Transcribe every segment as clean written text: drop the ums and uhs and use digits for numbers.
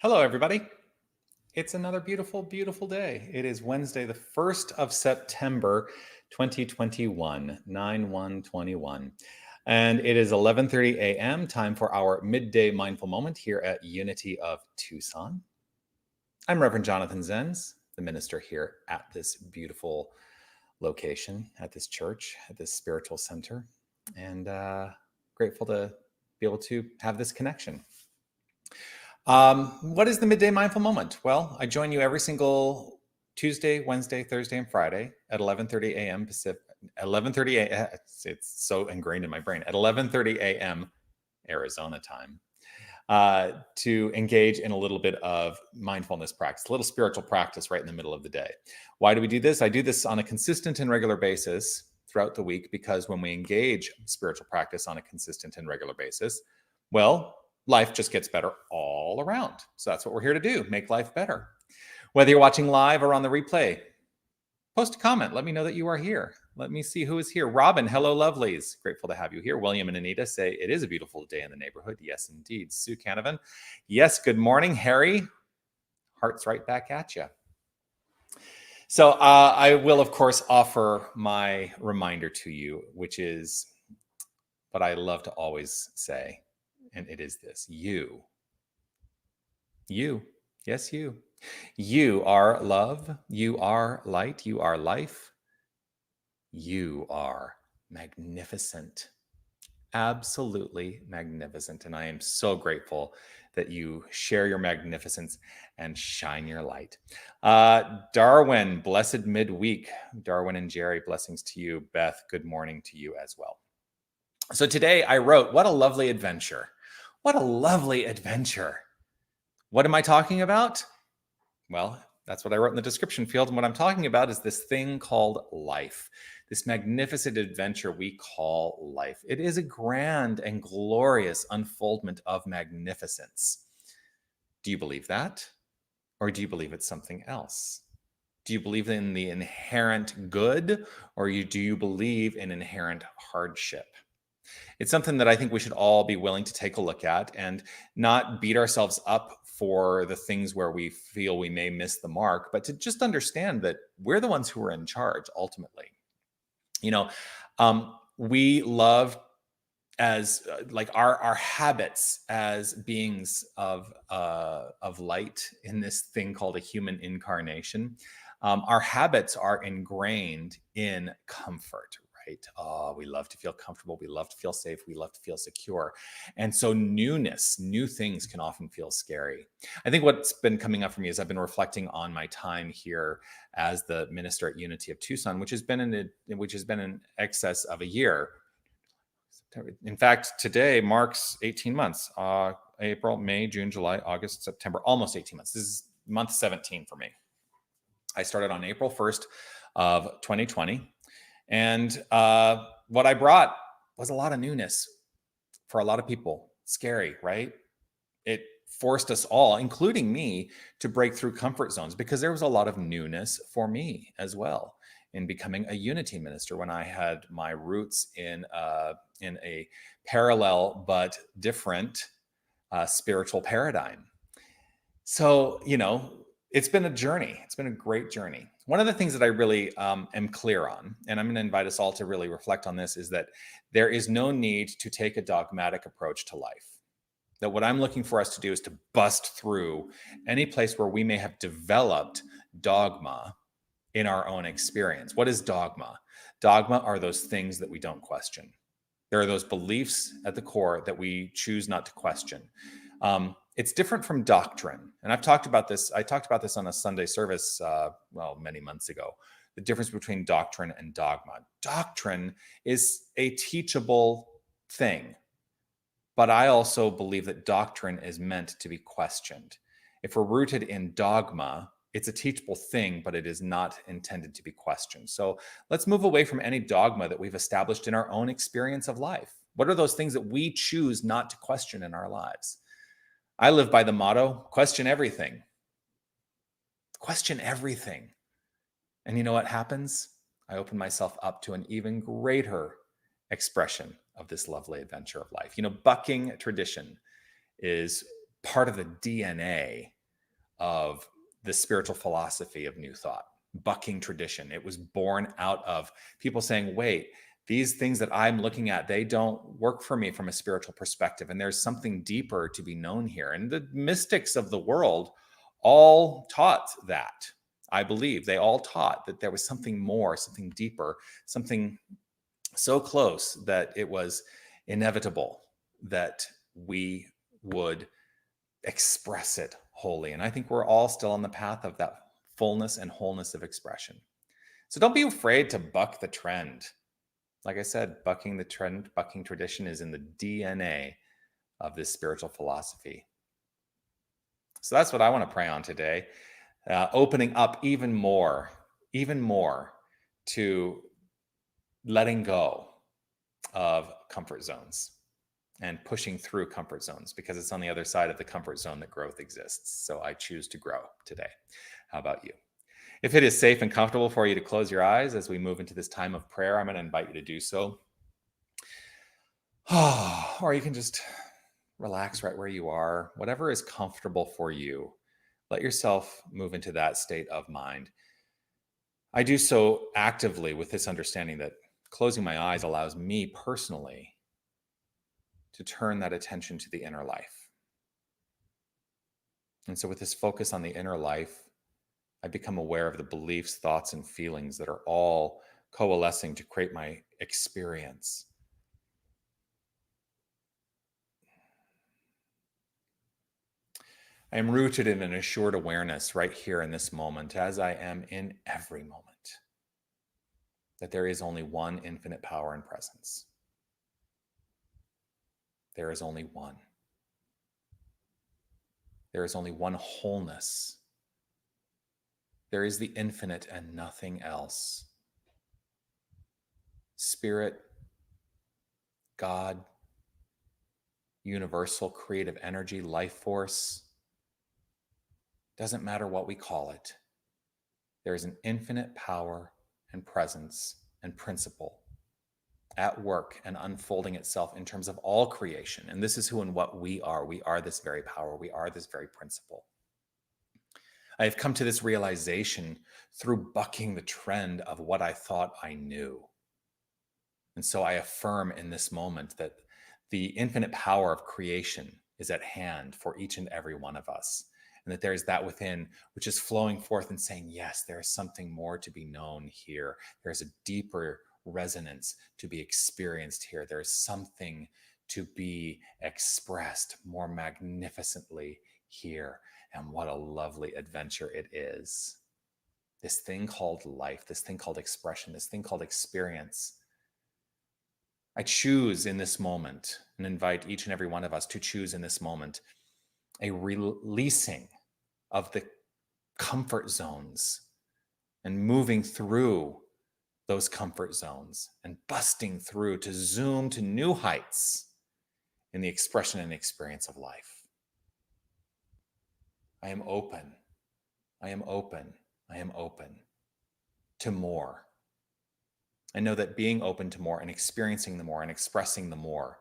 Hello, everybody. It's another beautiful, beautiful day. It is Wednesday, the 1st of September, 2021, 9/1/21. And it is 11:30 a.m., time for our midday mindful moment here at Unity of Tucson. I'm Reverend Jonathan Zenz, the minister here at this beautiful location, at this church, at this spiritual center, and grateful to be able to have this connection. What is the midday mindful moment? Well, I join you every single Tuesday, Wednesday, Thursday, and Friday at 11:30 a.m. Pacific. 11:30 a.m. It's so ingrained in my brain. At 11:30 a.m. Arizona time, to engage in a little bit of mindfulness practice, a little spiritual practice right in the middle of the day. Why do we do this? I do this on a consistent and regular basis throughout the week because when we engage spiritual practice on a consistent and regular basis, well, life just gets better all around. So that's what we're here to do, make life better. Whether you're watching live or on the replay, post a comment. Let me know that you are here. Let me see who is here. Robin, hello, lovelies. Grateful to have you here. William and Anita say it is a beautiful day in the neighborhood. Yes, indeed. Sue Canavan. Yes, good morning. Harry, hearts right back at you. So I will, of course, offer my reminder to you, which is what I love to always say. And it is this: you, yes, you are love, you are light, you are life, you are magnificent, absolutely magnificent. And I am so grateful that you share your magnificence and shine your light. Darwin, blessed midweek. Darwin and Jerry, blessings to you. Beth, good morning to you as well. So today I wrote, what a lovely adventure. What a lovely adventure. What am I talking about? Well, that's what I wrote in the description field. And what I'm talking about is this thing called life, this magnificent adventure we call life. It is a grand and glorious unfoldment of magnificence. Do you believe that? Or do you believe it's something else? Do you believe in the inherent good, or do you believe in inherent hardship? It's something that I think we should all be willing to take a look at and not beat ourselves up for the things where we feel we may miss the mark, but to just understand that we're the ones who are in charge ultimately. You know, we love as like our habits as beings of light in this thing called a human incarnation. Our habits are ingrained in comfort, right? Oh, we love to feel comfortable. We love to feel safe. We love to feel secure. And so newness, new things can often feel scary. I think what's been coming up for me is I've been reflecting on my time here as the minister at Unity of Tucson, which has been in excess of a year. In fact, today marks 18 months. April, May, June, July, August, September, almost 18 months. This is month 17 for me. I started on April 1st of 2020. And what I brought was a lot of newness for a lot of people. Scary, right? It forced us all, including me, to break through comfort zones because there was a lot of newness for me as well in becoming a Unity minister when I had my roots in a parallel but different spiritual paradigm. So, it's been a journey. It's been a great journey. One of the things that I really am clear on, and I'm going to invite us all to really reflect on this, is that there is no need to take a dogmatic approach to life. That what I'm looking for us to do is to bust through any place where we may have developed dogma in our own experience. What is dogma? Dogma are those things that we don't question. There are those beliefs at the core that we choose not to question. It's different from doctrine. And I've talked about this. I talked about this on a Sunday service, many months ago. The difference between doctrine and dogma. Doctrine is a teachable thing. But I also believe that doctrine is meant to be questioned. If we're rooted in dogma, it's a teachable thing, but it is not intended to be questioned. So let's move away from any dogma that we've established in our own experience of life. What are those things that we choose not to question in our lives? I live by the motto, question everything. Question everything. And you know what happens? I open myself up to an even greater expression of this lovely adventure of life. Bucking tradition is part of the DNA of the spiritual philosophy of New Thought, bucking tradition. It was born out of people saying, wait, these things that I'm looking at, they don't work for me from a spiritual perspective. And there's something deeper to be known here. And the mystics of the world all taught that. I believe they all taught that there was something more, something deeper, something so close that it was inevitable that we would express it wholly. And I think we're all still on the path of that fullness and wholeness of expression. So don't be afraid to buck the trend. Like I said, bucking the trend, bucking tradition is in the DNA of this spiritual philosophy. So that's what I want to pray on today. Opening up even more to letting go of comfort zones and pushing through comfort zones, because it's on the other side of the comfort zone that growth exists. So I choose to grow today. How about you? If it is safe and comfortable for you to close your eyes as we move into this time of prayer, I'm going to invite you to do so. Or you can just relax right where you are, whatever is comfortable for you. Let yourself move into that state of mind. I do so actively with this understanding that closing my eyes allows me personally to turn that attention to the inner life. And so with this focus on the inner life, I become aware of the beliefs, thoughts, and feelings that are all coalescing to create my experience. I am rooted in an assured awareness right here in this moment, as I am in every moment, that there is only one infinite power and presence. There is only one. There is only one wholeness. There is the infinite and nothing else. Spirit, God, universal creative energy, life force, doesn't matter what we call it. There is an infinite power and presence and principle at work and unfolding itself in terms of all creation. And this is who and what we are. We are this very power. We are this very principle. I have come to this realization through bucking the trend of what I thought I knew. And so I affirm in this moment that the infinite power of creation is at hand for each and every one of us. And that there is that within which is flowing forth and saying, yes, there is something more to be known here. There is a deeper resonance to be experienced here. There is something to be expressed more magnificently here. And what a lovely adventure it is. This thing called life, this thing called expression, this thing called experience. I choose in this moment and invite each and every one of us to choose in this moment a releasing of the comfort zones and moving through those comfort zones and busting through to zoom to new heights in the expression and experience of life. I am open. I am open. I am open to more. I know that being open to more and experiencing the more and expressing the more,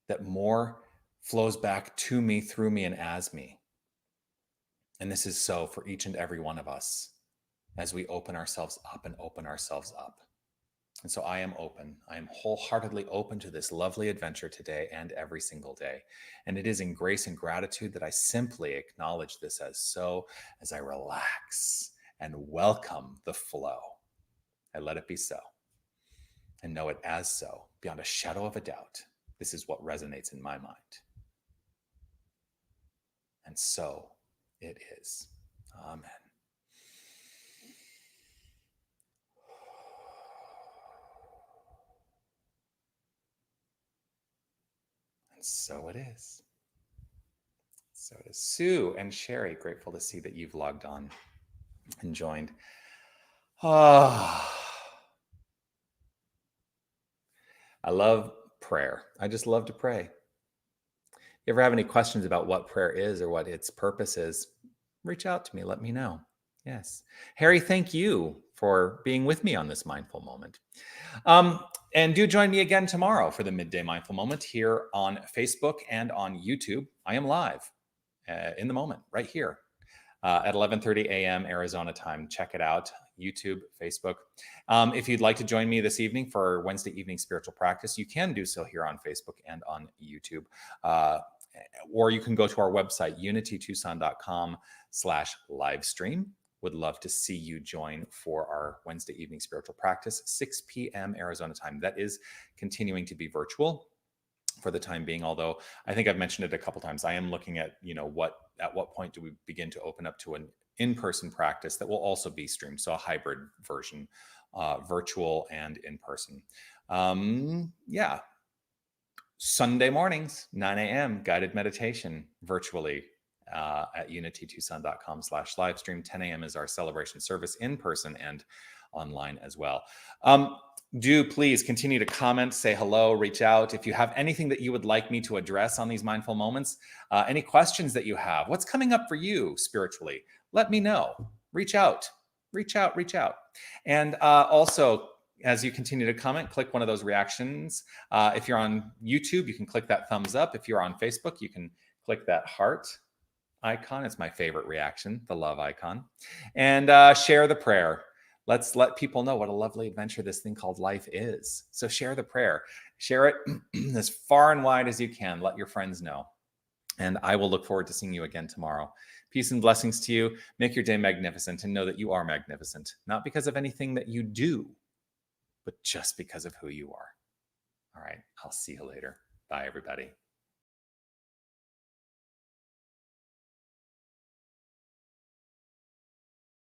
that more flows back to me, through me, and as me. And this is so for each and every one of us as we open ourselves up and open ourselves up. And so I am open. I am wholeheartedly open to this lovely adventure today and every single day. And it is in grace and gratitude that I simply acknowledge this as so, as I relax and welcome the flow. I let it be so and know it as so beyond a shadow of a doubt. This is what resonates in my mind. And so it is. Amen. And so it is. So it is. Sue and Sherry, grateful to see that you've logged on and joined. I love prayer. I just love to pray. You ever have any questions about what prayer is or what its purpose is, reach out to me. Let me know. Yes. Harry, thank you for being with me on this mindful moment. And do join me again tomorrow for the Midday Mindful Moment here on Facebook and on YouTube. I am live in the moment, right here at 11:30 a.m. Arizona time. Check it out. YouTube, Facebook. If you'd like to join me this evening for Wednesday evening spiritual practice, you can do so here on Facebook and on YouTube. Or you can go to our website, unitytucson.com/livestream. Would love to see you join for our Wednesday evening spiritual practice, 6 p.m. Arizona time. That is continuing to be virtual for the time being, although I think I've mentioned it a couple times. I am looking at, at what point do we begin to open up to an in-person practice that will also be streamed, so a hybrid version, virtual and in person. Yeah. Sunday mornings, 9 a.m. guided meditation virtually at unitytucson.com/livestream. 10 a.m. is our celebration service in person and online as well. Do please continue to comment, say hello, reach out. If you have anything that you would like me to address on these mindful moments, any questions that you have, what's coming up for you spiritually, let me know. Reach out. And also, as you continue to comment, click one of those reactions. If you're on YouTube, you can click that thumbs up. If you're on Facebook, you can click that heart icon. It's my favorite reaction, the love icon. And share the prayer. Let's let people know what a lovely adventure this thing called life is. So share the prayer. Share it as far and wide as you can. Let your friends know. And I will look forward to seeing you again tomorrow. Peace and blessings to you. Make your day magnificent and know that you are magnificent, not because of anything that you do, but just because of who you are. All right. I'll see you later. Bye, everybody.